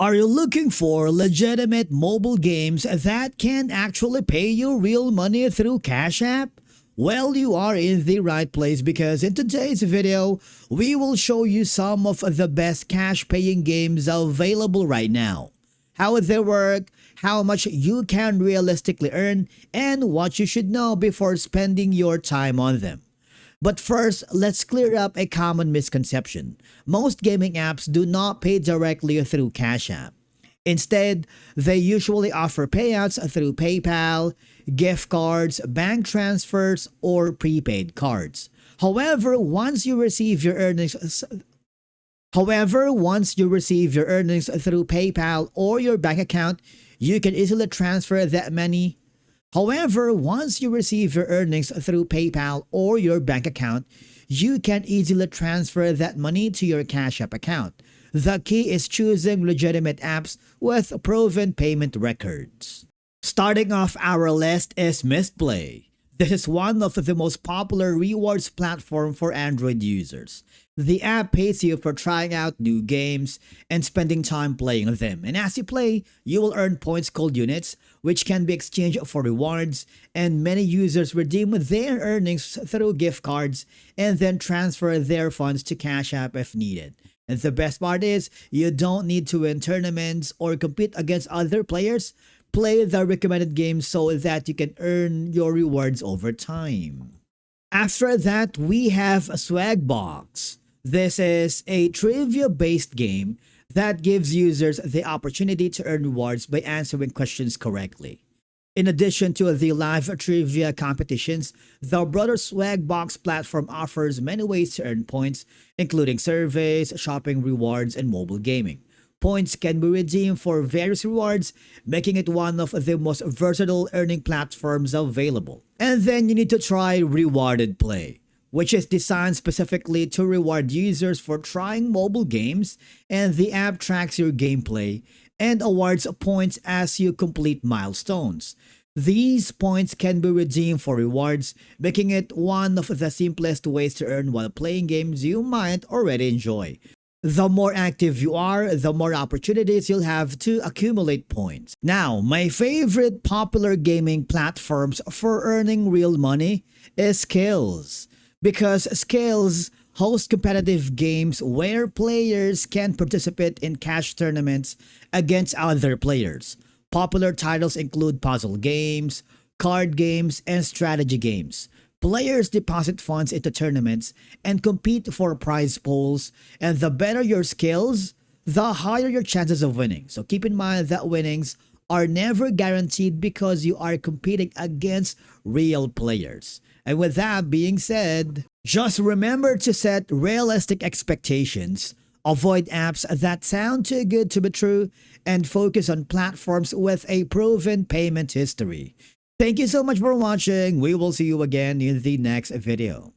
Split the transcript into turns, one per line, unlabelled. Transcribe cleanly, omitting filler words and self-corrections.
Are you looking for legitimate mobile games that can actually pay you real money through Cash App? Well, you are in the right place because in today's video, we will show you some of the best cash paying games available right now. How they work, how much you can realistically earn, and what you should know before spending your time on them. But first, let's clear up a common misconception. Most gaming apps do not pay directly through Cash App. Instead, they usually offer payouts through PayPal, gift cards, bank transfers, or prepaid cards. However, once you receive your earnings through PayPal or your bank account, you can easily transfer that money However, once you receive your earnings through PayPal or your bank account, you can easily transfer that money to your Cash App account. The key is choosing legitimate apps with proven payment records. Starting off our list is Mistplay. This is one of the most popular rewards platform for Android users. The app pays you for trying out new games and spending time playing them. And as you play, you will earn points called units, which can be exchanged for rewards, and many users redeem their earnings through gift cards and then transfer their funds to Cash App if needed. And the best part is, you don't need to win tournaments or compete against other players. Play the recommended games so that you can earn your rewards over time. After that, we have Swagbox. This is a trivia-based game that gives users the opportunity to earn rewards by answering questions correctly. In addition to the live trivia competitions, the broader Swagbox platform offers many ways to earn points, including surveys, shopping rewards, and mobile gaming. Points can be redeemed for various rewards, making it one of the most versatile earning platforms available. And then you need to try Rewarded Play, which is designed specifically to reward users for trying mobile games, and the app tracks your gameplay and awards points as you complete milestones. These points can be redeemed for rewards, making it one of the simplest ways to earn while playing games you might already enjoy. The more active you are, the more opportunities you'll have to accumulate points. Now, my favorite popular gaming platforms for earning real money is Skillz. Because Skillz hosts competitive games where players can participate in cash tournaments against other players. Popular titles include puzzle games, card games, and strategy games. Players deposit funds into tournaments and compete for prize pools, and the better your skills, the higher your chances of winning. So keep in mind that winnings are never guaranteed because you are competing against real players. And with that being said, just remember to set realistic expectations, avoid apps that sound too good to be true, and focus on platforms with a proven payment history. Thank you so much for watching. We will see you again in the next video.